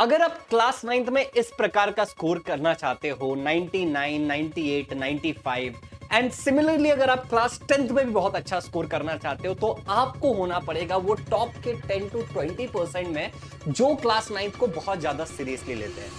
अगर आप class 9th में इस प्रकार का स्कोर करना चाहते हो 99, 98, 95 एंड सिमिलरली अगर आप क्लास 10th में भी बहुत अच्छा स्कोर करना चाहते हो तो आपको होना पड़ेगा वो टॉप के 10 to 20% में जो क्लास 9th को बहुत ज्यादा सीरियसली लेते हैं।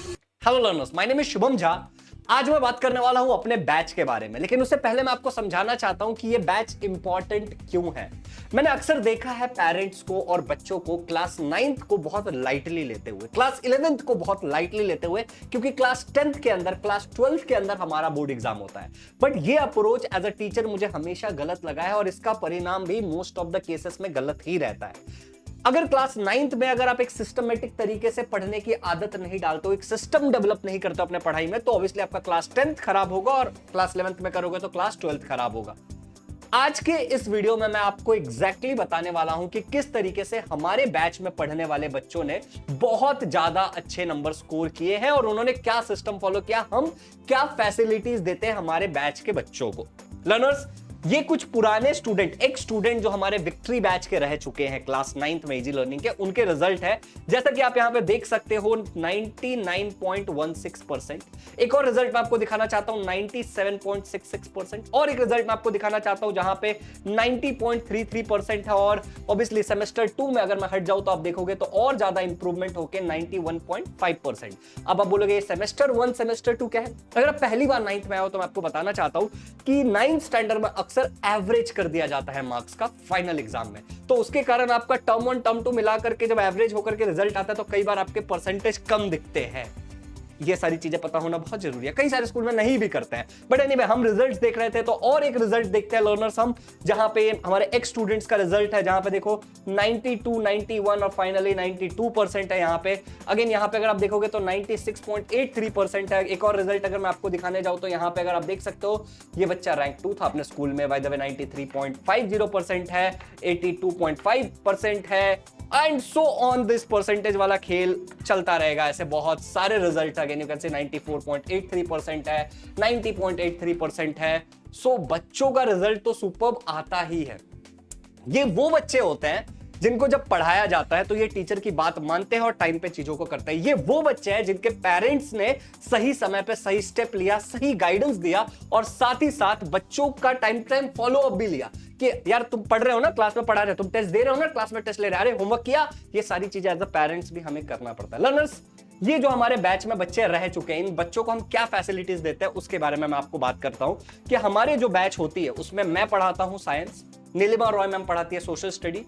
Hello learners, my name is Shubham Jha. आज मैं बात करने वाला हूं अपने बैच के बारे में, लेकिन उससे पहले मैं आपको समझाना चाहता हूं कि ये बैच इंपॉर्टेंट क्यों है। मैंने अक्सर देखा है पेरेंट्स को और बच्चों को क्लास 9th को बहुत लाइटली लेते हुए, क्लास 11th को बहुत लाइटली लेते हुए, क्योंकि क्लास 10th के अंदर, क्लास 12th के अंदर हमारा बोर्ड एग्जाम होता है। बट ये अप्रोच एज अ टीचर मुझे हमेशा गलत लगा है और इसका परिणाम भी मोस्ट ऑफ द केसेस में गलत ही रहता है। अगर क्लास 9th में अगर आप एक सिस्टमेटिक तरीके से पढ़ने की आदत नहीं डालते हो, एक सिस्टम डेवलप नहीं करते अपने पढ़ाई में, तो ऑब्वियसली आपका क्लास 10th खराब होगा और क्लास 11th में करोगे तो क्लास 12th खराब होगा। आज के इस वीडियो में मैं आपको एग्जैक्टली बताने वाला हूं कि किस तरीके से हमारे बैच में पढ़ने वाले बच्चों ने बहुत ज्यादा अच्छे नंबर स्कोर किए हैं और उन्होंने क्या सिस्टम फॉलो किया, हम क्या फैसिलिटीज देते हैं हमारे बैच के बच्चों को। लर्नर्स, ये कुछ पुराने स्टूडेंट, एक स्टूडेंट जो हमारे विक्ट्री बैच के रह चुके हैं क्लास 9th में इजी लर्निंग के, उनके रिजल्ट है जैसा कि आप यहां पे देख सकते हो 99.16%। एक और रिजल्ट मैं आपको दिखाना चाहता हूं 97.66%, और एक रिजल्ट मैं आपको दिखाना चाहता हूं जहां पे 90.33% है। और ऑब्वियसली सेमेस्टर 2 में अगर मैं हट जाऊं तो आप देखोगे तो और ज्यादा इंप्रूवमेंट होके 91.5%। अब आप बोलोगे सेमेस्टर 1 सेमेस्टर 2 क्या है? अगर आप पहली बार 9th में आए हो तो मैं आपको बताना चाहता हूं कि 9th स्टैंडर्ड में अक्सर एवरेज कर दिया जाता है मार्क्स का फाइनल एग्जाम में, तो उसके कारण आपका टर्म 1 टर्म 2 मिला करके जब एवरेज होकर के रिजल्ट आता है तो कई बार आपके परसेंटेज कम दिखते हैं। ये सारी चीजें पता होना बहुत जरूरी है, कई सारे स्कूल में नहीं भी करते हैं। बट एनीवे, हम रिजल्ट्स देख रहे थे तो और एक रिजल्ट देखते हैं लर्नर्स हम, जहां पे हमारे एक्स स्टूडेंट्स का रिजल्ट है, जहां पे देखो 92, 91 और फाइनली 92% है। यहाँ पे अगेन, यहाँ पे अगर आप देखोगे तो 96.83% है। एक और रिजल्ट अगर मैं आपको दिखाने जाऊं तो यहाँ पे अगर आप देख सकते हो, ये बच्चा रैंक 2 था अपने स्कूल में, बाय द वे 93.50% है, 82.5% है, and so on. This percentage वाला खेल चलता रहेगा, ऐसे बहुत सारे result again you can say 94.83% है, 90.83% है। सो बच्चों का रिजल्ट तो सुपर्ब आता ही है। ये वो बच्चे होते हैं जिनको जब पढ़ाया जाता है तो ये टीचर की बात मानते हैं और टाइम पे चीजों को करते हैं। ये वो बच्चे हैं जिनके पेरेंट्स ने सही समय पे सही स्टेप लिया, सही गाइडेंस दिया और साथ ही साथ बच्चों का टाइम फॉलो अप भी लिया कि यार तुम पढ़ रहे हो ना, क्लास में पढ़ा रहे हो, तुम टेस्ट दे रहे हो ना, क्लास में टेस्ट ले रहे हो, अरे होमवर्क किया। ये सारी चीजें एज अ पेरेंट्स भी हमें करना पड़ता है। लर्नर्स, ये जो हमारे बैच में बच्चे रह चुके हैं, इन बच्चों को हम क्या फैसिलिटीज देते हैं उसके बारे में मैं आपको बात करता हूं कि हमारे जो बैच होती है उसमें मैं पढ़ाता हूं साइंस, नीलिमा रॉय मैम पढ़ाती है social study,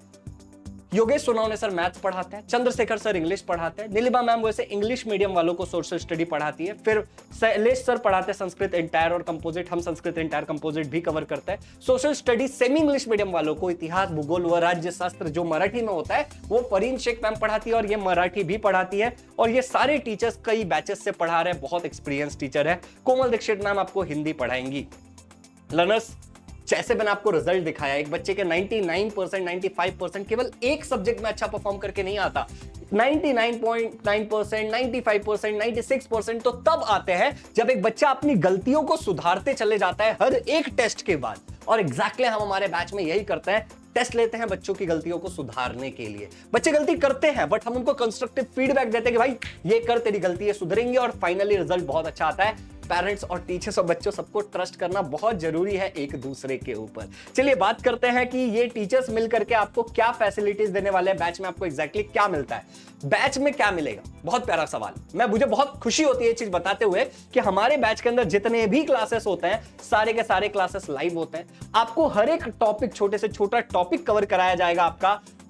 Yogesh Sonawane sir maths पढ़ाते हैं, चंद्रशेखर सर इंग्लिश पढ़ाते हैं, नीलिमा मैम वैसे इंग्लिश मीडियम वालों को सोशल स्टडी पढ़ाती है, फिर शैलेश सर पढ़ाते हैं संस्कृत इंटायर और कंपोजिट, हम संस्कृत इंटायर कंपोजिट भी कवर करते हैं। Social study semi English medium वालों को इतिहास, भूगोल व राज्य शास्त्र जो मराठी में होता है वो फरीन शेख मैम पढ़ाती है और ये मराठी भी पढ़ाती है। और ये सारे टीचर्स कई बैचेस से पढ़ा रहे हैं, बहुत एक्सपीरियंस टीचर है। कोमल दीक्षित मैम आपको हिंदी पढ़ाएंगी। लर्नर्स, जैसे मैंने आपको रिजल्ट दिखाया, एक बच्चे के 99%, 95% केवल एक सब्जेक्ट में अच्छा परफॉर्म करके नहीं आता, 99.9%, 95%, 96% तो तब आते हैं जब एक बच्चा अपनी गलतियों को सुधारते चले जाता है हर एक टेस्ट के बाद। और एग्जैक्टली हम हमारे बैच में यही करते हैं, टेस्ट लेते हैं बच्चों की गलतियों को सुधारने के लिए। बच्चे गलती करते हैं बट हम उनको कंस्ट्रक्टिव फीडबैक देते हैं कि भाई ये कर, तेरी गलती है, सुधरेंगे, और फाइनली रिजल्ट बहुत अच्छा आता है। पेरेंट्स और टीचर्स और बच्चों सबको ट्रस्ट करना बहुत जरूरी है एक दूसरे के ऊपर। चलिए बात करते हैं कि ये टीचर्स मिलकर के आपको क्या फैसिलिटीज देने वाले हैं, बैच में आपको एग्जैक्टली क्या मिलता है। बैच में क्या मिलेगा, बहुत प्यारा सवाल। मुझे बहुत खुशी होती है ये चीज बताते हुए कि हमारे बैच के अंदर जितने भी क्लासेस होते हैं सारे के सारे क्लासेस लाइव होते हैं। आपको हर एक टॉपिक, छोटे से छोटा टॉपिक कवर कराया जाएगा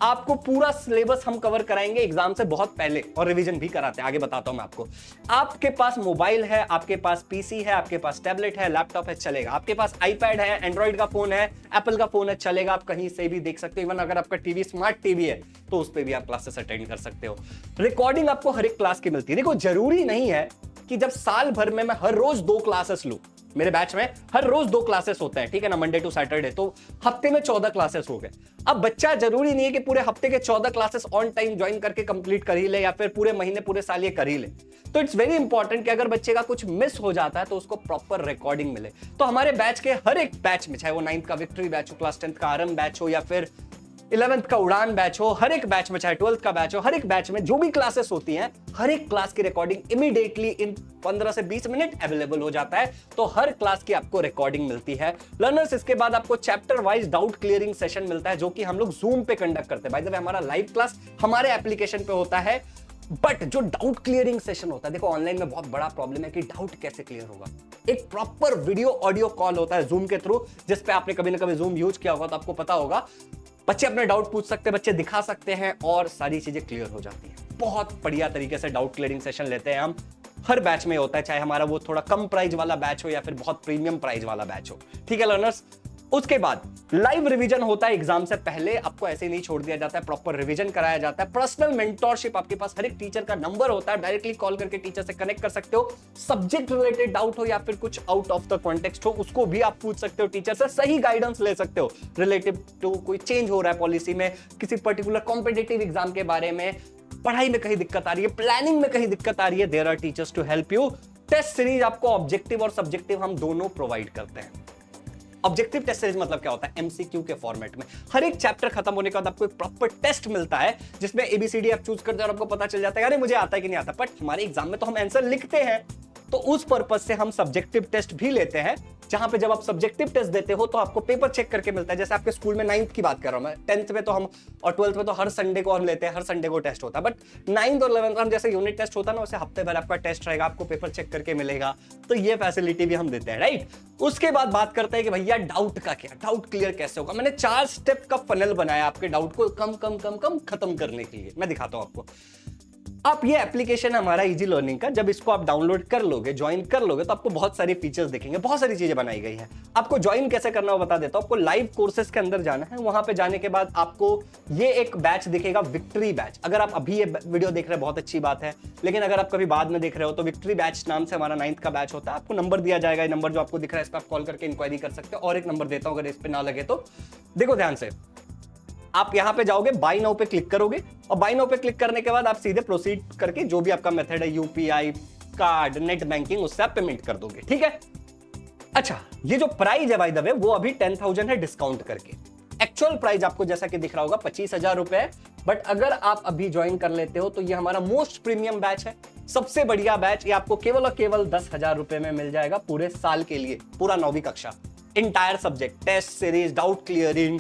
आपको पूरा सिलेबस हम कवर कराएंगे एग्जाम से बहुत पहले, और रिवीजन भी कराते हैं, आगे बताता हूं मैं आपको। आपके पास मोबाइल है, आपके पास पीसी है, आपके पास टैबलेट है, लैपटॉप है, चलेगा। आपके पास आईपैड है, एंड्रॉइड का फोन है, एप्पल का फोन है, चलेगा। आप कहीं से भी देख सकते हो। इवन अगर आपका टीवी स्मार्ट टीवी है तो उस पर भी आप क्लासेस अटेंड कर सकते हो। रिकॉर्डिंग आपको हर एक क्लास की मिलती है। देखो, जरूरी नहीं है कि जब साल भर में मैं हर रोज 2 क्लासेस लूं। मेरे बैच में हर रोज 2 क्लासेस होते हैं, ठीक है ना, मंडे टू सैटरडे, तो हफ्ते में 14 क्लासेस हो गए। अब बच्चा जरूरी नहीं है कि पूरे हफ्ते के 14 क्लासेस ऑन टाइम ज्वाइन करके कंप्लीट कर ही ले या फिर पूरे महीने, पूरे साल ये कर ही ले। तो इट्स वेरी इंपॉर्टेंट कि अगर बच्चे का कुछ मिस हो जाता है तो उसको प्रॉपर रिकॉर्डिंग मिले। तो हमारे बैच के हर एक बैच में, चाहे वो 9th का विक्ट्री बैच हो, क्लास 10th का आरएम बैच हो, या फिर 11th का उड़ान बैच हो, हर एक बैच में, चाहे 12th का बैच हो, हर एक बैच में जो भी क्लासेस होती हैं, हर एक क्लास की रिकॉर्डिंग इमीडिएटली इन 15 से 20 मिनट अवेलेबल हो जाता है। तो हर क्लास की आपको रिकॉर्डिंग मिलती है। लर्नर्स, इसके बाद आपको chapter wise doubt clearing session मिलता है, जो कि हम लोग जूम पे कंडक्ट करते हैं। बाय द वे, हमारा लाइव क्लास हमारे एप्लीकेशन पे होता है, बट जो डाउट क्लियरिंग सेशन होता है, देखो ऑनलाइन में बहुत बड़ा प्रॉब्लम है कि डाउट कैसे क्लियर होगा। एक प्रॉपर वीडियो ऑडियो कॉल होता है जूम के थ्रू, जिस पे आपने कभी ना कभी जूम यूज किया होगा तो आपको पता होगा। बच्चे अपने डाउट पूछ सकते हैं, बच्चे दिखा सकते हैं और सारी चीजें क्लियर हो जाती हैं। बहुत बढ़िया तरीके से डाउट क्लियरिंग सेशन लेते हैं हम, हर बैच में होता है, चाहे हमारा वो थोड़ा कम प्राइस वाला बैच हो या फिर बहुत प्रीमियम प्राइस वाला बैच हो। ठीक है लर्नर्स, उसके बाद लाइव रिवीजन होता है एग्जाम से पहले। आपको ऐसे नहीं छोड़ दिया जाता है, प्रॉपर रिवीजन कराया जाता है। पर्सनल मेंटोरशिप, आपके पास हर एक टीचर का नंबर होता है, डायरेक्टली कॉल करके टीचर से कनेक्ट कर सकते हो। सब्जेक्ट रिलेटेड डाउट हो या फिर कुछ आउट ऑफ द कॉन्टेक्स्ट हो, उसको भी आप पूछ सकते हो टीचर से, सही गाइडेंस ले सकते हो रिलेटिव टू कोई चेंज हो रहा है पॉलिसी में, किसी पर्टिकुलर कॉम्पिटिटिव एग्जाम के बारे में, पढ़ाई में कहीं दिक्कत आ रही है, प्लानिंग में कहीं दिक्कत आ रही है, there are teachers to help you. Test series आपको ऑब्जेक्टिव और सब्जेक्टिव हम दोनों प्रोवाइड करते हैं। ऑब्जेक्टिव टेस्ट सीरीज मतलब क्या होता है? एमसीक्यू के फॉर्मेट में हर एक चैप्टर खत्म होने के बाद आपको एक प्रॉपर टेस्ट मिलता है, जिसमें एबीसीडी आप चूज करते हैं और आपको पता चल जाता है अरे मुझे आता है कि नहीं आता। बट हमारे एग्जाम में तो हम आंसर लिखते हैं, तो उस पर्पज से हम सब्जेक्टिव टेस्ट भी लेते हैं, जहां पे जब आप सब्जेक्टिव टेस्ट देते हो तो आपको पेपर चेक करके मिलता है। जैसे आपके स्कूल में 9th की बात कर रहा हूं मैं, 10th में तो हम और 12th में तो हर संडे को हम लेते हैं, हर संडे को टेस्ट होता है। बट 9th और 11th में जैसे यूनिट टेस्ट होता है ना, वैसे हफ्ते भर आपका टेस्ट रहेगा, आपको पेपर चेक करके मिलेगा। तो ये फैसिलिटी भी हम देते हैं, राइट। उसके बाद बात करते हैं कि भैया डाउट का क्या, डाउट क्लियर कैसे होगा। मैंने 4 स्टेप का फनल बनाया आपके डाउट को कम कम कम कम खत्म करने के लिए। मैं दिखाता हूं आपको। आप ये एप्लीकेशन हमारा इजी लर्निंग का, जब इसको आप डाउनलोड कर लोगे, ज्वाइन कर लोगे, तो आपको बहुत सारी फीचर्स दिखेंगे, बहुत सारी चीजें बनाई गई है। आपको ज्वाइन कैसे करना है बता देता हूं। आपको लाइव कोर्सेज के अंदर जाना है, वहां पे जाने के बाद आपको ये एक बैच दिखेगा, विक्ट्री बैच। अगर आप अभी ये वीडियो देख रहे हैं बहुत अच्छी बात है, लेकिन अगर आप कभी बाद में देख रहे हो तो विक्ट्री बैच नाम से हमारा 9th का बैच होता है। आपको नंबर दिया जाएगा, ये नंबर जो आपको दिख रहा है, इस पर आप कॉल करके इंक्वायरी कर सकते हो। और एक नंबर देता हूं, अगर इस पे ना लगे तो देखो ध्यान से। आप यहां पे जाओगे, बाय नाउ पे क्लिक करोगे, और बाय नाउ पे क्लिक करने के बाद आप सीधे प्रोसीड करके जो भी आपका मेथड है, यूपीआई, कार्ड, नेट बैंकिंग, उससे आप पेमेंट कर दोगे। ठीक है। अच्छा, ये जो प्राइस है बाय द वे, वो अभी 10,000 है डिस्काउंट करके। एक्चुअल प्राइस आपको जैसा कि दिख रहा होगा 25,000 रुपए। बट अगर आप अभी ज्वाइन कर लेते हो तो ये हमारा मोस्ट प्रीमियम बैच है, सबसे बढ़िया बैच। ये आपको केवल और केवल 10,000 रुपए में मिल जाएगा पूरे साल के लिए, पूरा 9वीं कक्षा, entire subject, test series, doubt clearing,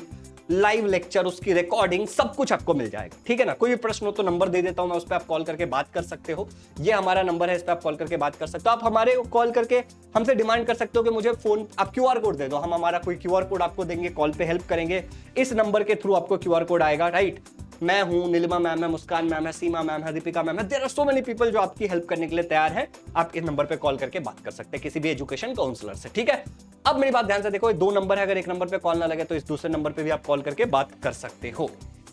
live lecture, उसकी रिकॉर्डिंग, सब कुछ आपको मिल जाएगा। ठीक है ना। कोई भी प्रश्न हो तो नंबर दे देता हूं मैं, उस पर आप कॉल करके बात कर सकते हो। ये हमारा नंबर है, इस पर आप कॉल करके बात कर सकते हो। आप हमारे कॉल करके हमसे डिमांड कर सकते हो कि मुझे फोन, आप क्यूआर कोड दे दो, हम हमारा कोई क्यूआर कोड आपको देंगे, कॉल पे हेल्प करेंगे। इस नंबर के थ्रू आपको क्यूआर कोड आएगा, राइट। मैं हूं, नीलिमा मैम है, मुस्कान मैम है, सीमा मैम है, दीपिका मैम है, there are so many people जो आपकी हेल्प करने के लिए तैयार है। आप इस नंबर पे कॉल करके बात कर सकते हैं किसी भी एजुकेशन काउंसलर से। ठीक है। अब मेरी बात ध्यान से देखो, 2 नंबर है, अगर एक नंबर पे कॉल ना लगे तो इस दूसरे नंबर पे भी आप कॉल करके बात कर सकते हो।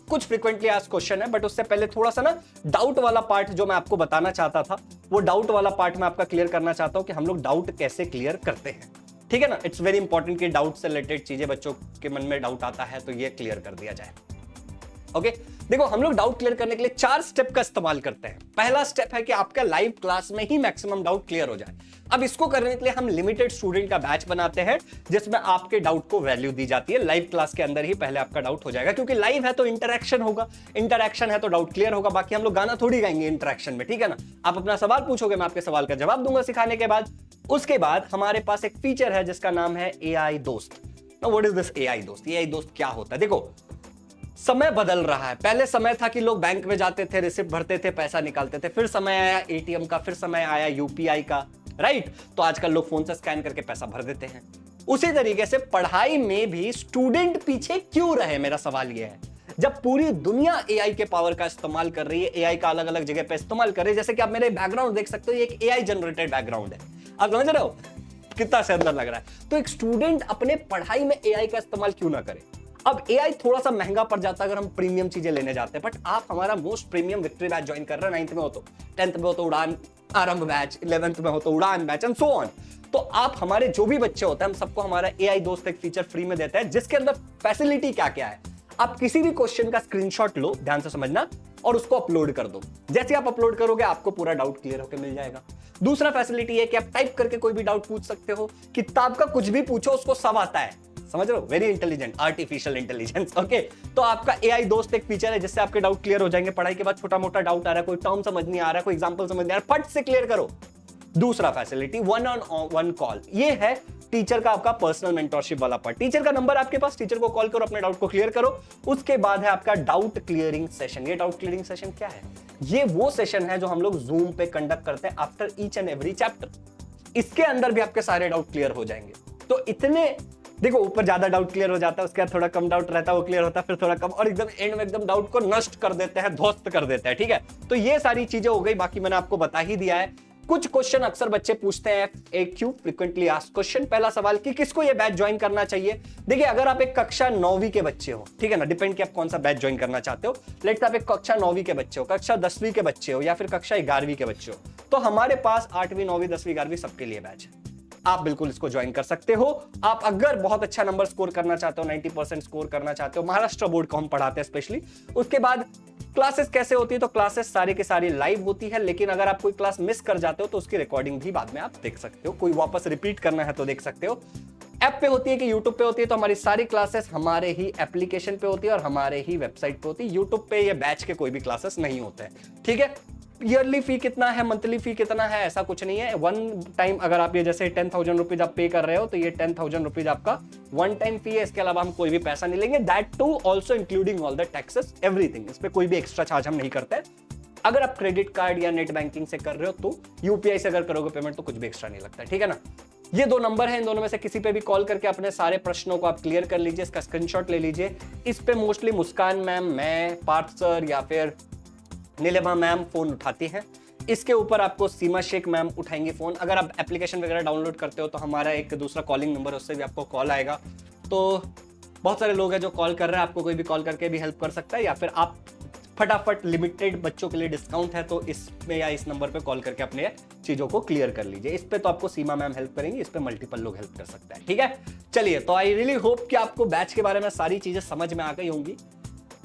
कुछ फ्रीक्वेंटली आस्क्ड क्वेश्चन है, बट उससे पहले थोड़ा सा ना डाउट वाला पार्ट जो मैं आपको बताना चाहता था, वो डाउट वाला पार्ट मैं आपका क्लियर करना चाहता हूं कि हम लोग डाउट कैसे क्लियर करते हैं। ठीक है ना। इट्स वेरी इंपॉर्टेंट कि डाउट से रिलेटेड चीजें, बच्चों के मन में डाउट आता है तो ये क्लियर कर दिया जाए। ओके। देखो, हम लोग डाउट क्लियर करने के लिए 4 स्टेप का इस्तेमाल करते हैं। पहला स्टेप है कि आपका लाइव क्लास में ही मैक्सिमम डाउट क्लियर हो जाए। अब इसको करने के लिए हम लिमिटेड स्टूडेंट का बैच बनाते हैं, जिसमें आपके डाउट को वैल्यू दी जाती है। लाइव क्लास के अंदर ही पहले आपका डाउट हो जाएगा, क्योंकि लाइव है तो इंटरेक्शन होगा, इंटरेक्शन है तो डाउट क्लियर होगा। बाकी हम लोग गाना थोड़ी गाएंगे इंटरेक्शन में, ठीक है ना। आप अपना सवाल पूछोगे, मैं आपके सवाल का जवाब दूंगा सिखाने के बाद। उसके बाद हमारे पास एक फीचर है जिसका नाम है एआई दोस्त। Now what is this AI दोस्त? एआई दोस्त क्या होता है? देखो, समय बदल रहा है। पहले समय था कि लोग बैंक में जाते थे, रिसिप्ट भरते थे, पैसा निकालते थे, फिर समय आया एटीएम का, फिर समय आया यूपीआई का, राइट। तो आजकल लोग फोन से स्कैन करके पैसा भर देते हैं। उसी तरीके से पढ़ाई में भी स्टूडेंट पीछे क्यों रहे, मेरा सवाल यह है। जब पूरी दुनिया एआई के पावर का इस्तेमाल कर रही है, एआई का अलग अलग जगह पे इस्तेमाल कर रही है, जैसे कि आप मेरे बैकग्राउंड देख सकते हो, ये एक एआई जनरेटेड बैकग्राउंड है। आप समझ रहे हो कितना सुंदर लग रहा है। तो एक स्टूडेंट अपने पढ़ाई में एआई का इस्तेमाल क्यों ना करे। अब एआई थोड़ा सा महंगा पड़ जाता है अगर हम प्रीमियम चीजें लेने जाते हैं, बट आप हमारा most premium victory batch join कर रहे हैं, 9th में हो तो, 10th में हो तो उड़ान आरंभ बैच, 11th में हो तो उड़ान बैच एंड सो ऑन। तो आप हमारे जो भी बच्चे होते हैं, हम सबको हमारा एआई दोस्त एक फीचर फ्री में देता है, जिसके अंदर फैसिलिटी क्या क्या है। आप किसी भी क्वेश्चन का स्क्रीनशॉट लो, ध्यान से समझना, और उसको अपलोड कर दो। जैसे आप अपलोड करोगे आपको पूरा डाउट क्लियर होकर मिल जाएगा। दूसरा फैसिलिटी है कि आप टाइप करके कोई भी डाउट पूछ सकते हो, किताब का कुछ भी पूछो उसको सब आता है, समझ रहे हो? Very intelligent, artificial intelligence. Okay, तो आपका एआई दोस्त एक फीचर है जिससे आपके डाउट क्लियर हो जाएंगे। पढ़ाई के बाद छोटा मोटा डाउट आ रहा है, कोई टर्म समझ नहीं आ रहा है, कोई एग्जांपल समझ नहीं आ रहा है, फट से क्लियर करो। दूसरा फैसिलिटी 1-on-1 कॉल, ये है टीचर का आपका पर्सनल मेंटरशिप वाला पार्ट। टीचर का नंबर आपके पास, टीचर को कॉल करो, अपने डाउट को क्लियर करो। उसके बाद है आपका डाउट क्लियरिंग सेशन। ये डाउट क्लियरिंग सेशन क्या है? ये वो सेशन है जो हम लोग जूम पे कंडक्ट करते हैं after each and every chapter. इसके अंदर भी आपके सारे डाउट क्लियर हो जाएंगे। तो इतने देखो, ऊपर ज्यादा डाउट क्लियर हो जाता है, उसके बाद थोड़ा कम डाउट रहता है, वो क्लियर होता है, फिर थोड़ा कम, और एकदम एंड में एकदम डाउट को नष्ट कर देते हैं, ध्वस्त कर देते हैं। ठीक है, तो ये सारी चीजें हो गई। बाकी मैंने आपको बता ही दिया है। कुछ क्वेश्चन अक्सर बच्चे पूछते हैं, FAQ फ्रीक्वेंटली आस्क्ड क्वेश्चन। पहला सवाल कि किसको ये बैच ज्वाइन करना चाहिए। देखिए, अगर आप एक कक्षा 9वीं के बच्चे हो, ठीक है ना, डिपेंड कि आप कौन सा बैच ज्वाइन करना चाहते हो। लेट्स आप एक कक्षा 9वीं के बच्चे हो, कक्षा 10वीं के बच्चे हो, या फिर कक्षा 11वीं के बच्चे हो, तो हमारे पास 8वीं 9वीं 10वीं 11वीं सबके लिए बैच है। आप बिल्कुल इसको ज्वाइन कर सकते हो। आप अगर बहुत अच्छा नंबर स्कोर करना चाहते हो, 90% स्कोर करना चाहते हो, महाराष्ट्र बोर्ड को हम पढ़ाते हैं स्पेशली। उसके बाद क्लासेस कैसे होती है, तो क्लासेस सारी की सारी लाइव होती है, लेकिन अगर आप कोई क्लास मिस कर जाते हो तो उसकी रिकॉर्डिंग भी बाद में आप देख सकते हो। कोई वापस रिपीट करना है तो देख सकते हो। ऐप पे होती है कि यूट्यूब पे होती है, तो हमारी सारी क्लासेस हमारे ही एप्लीकेशन पे होती है और हमारे ही वेबसाइट पे होती है। यूट्यूब पे ये बैच के कोई भी क्लासेस नहीं होते हैं। ठीक है, ईयरली फी कितना है, मंथली फी कितना है, ऐसा कुछ नहीं है। वन टाइम अगर आप ये जैसे 10,000 रुपीज आप पे कर रहे हो, तो ये 10,000 रुपीज आपका वन टाइम फी है। इसके अलावा हम कोई भी पैसा नहीं लेंगे, that too also including all the taxes, everything. इस पे कोई भी एक्स्ट्रा चार्ज हम नहीं करते। अगर आप क्रेडिट कार्ड या नेट बैंकिंग से कर रहे हो, तो यूपीआई से अगर करोगे पेमेंट, तो कुछ भी एक्स्ट्रा नहीं लगता है। ठीक है ना। ये 2 नंबर हैं, इन दोनों में से किसी पे भी कॉल करके अपने सारे प्रश्नों को आप क्लियर कर लीजिए। इसका स्क्रीनशॉट ले लीजिए। इस पे मोस्टली मुस्कान मैम, मैं, पार्थ सर या फिर नीलिमा मैम फोन उठाती हैं। इसके ऊपर आपको सीमा शेख मैम उठाएंगे फोन। अगर आप एप्लीकेशन वगैरह डाउनलोड करते हो तो हमारा एक दूसरा कॉलिंग नंबर है, उससे भी आपको कॉल आएगा। तो बहुत सारे लोग हैं जो कॉल कर रहे हैं, आपको कोई भी कॉल करके भी हेल्प कर सकता है, या फिर आप फटाफट लिमिटेड बच्चों के लिए डिस्काउंट है, तो इसमें या इस नंबर पे कॉल करके अपने चीजों को क्लियर कर लीजिए। इस पे तो आपको सीमा मैम हेल्प करेंगी, इस पे मल्टीपल लोग हेल्प कर सकते हैं। ठीक है, चलिए, तो आई रियली होप कि आपको बैच के बारे में सारी चीजें समझ में आ गई होंगी।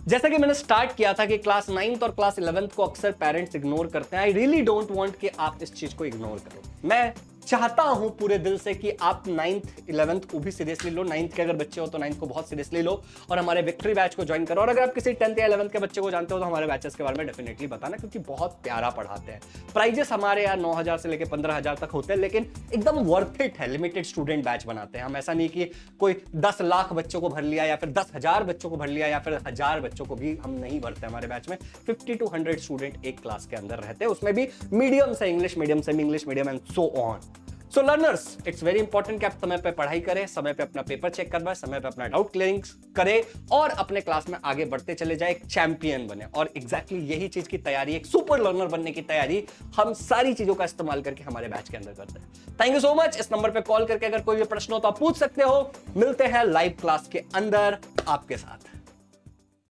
जैसा कि मैंने स्टार्ट किया था कि क्लास 9th और क्लास 11th को अक्सर पेरेंट्स इग्नोर करते हैं। आई रियली डोंट वांट कि आप इस चीज को इग्नोर करो। मैं चाहता हूं पूरे दिल से कि आप 9th 11th को भी सीरियसली लो। 9th के अगर बच्चे हो तो 9th को बहुत सीरियसली लो और हमारे विक्ट्री बैच को ज्वाइन करो। और अगर आप किसी 10th या 11th के बच्चे को जानते हो तो हमारे बैचेस के बारे में डेफिनेटली बताना, क्योंकि बहुत प्यारा पढ़ाते हैं। प्राइजेस हमारे यहाँ 9,000 से लेकर 15,000 तक होते हैं, लेकिन एकदम वर्थ इट है। लिमिटेड स्टूडेंट बैच बनाते हैं हम, ऐसा नहीं कि कोई 10 लाख बच्चों को भर लिया या फिर 10,000 बच्चों को भर लिया या फिर 1,000 बच्चों को भी हम नहीं भरते। हमारे बैच में 50 to 100 स्टूडेंट एक क्लास के अंदर रहते हैं, उसमें भी मीडियम से English medium, semi English medium and so on. So learners, it's very important कि आप समय पे पढ़ाई करें, समय पे अपना पेपर चेक करवाएं, समय पे अपना डाउट क्लियरिंग करें और अपने क्लास में आगे बढ़ते चले जाए, एक चैंपियन बने। और एग्जैक्टली यही चीज की तैयारी, एक सुपर लर्नर बनने की तैयारी हम सारी चीजों का इस्तेमाल करके हमारे बैच के अंदर करते हैं। Thank you so much. इस नंबर पे कॉल करके अगर कोई भी प्रश्न हो तो आप पूछ सकते हो। मिलते हैं लाइव क्लास के अंदर आपके साथ।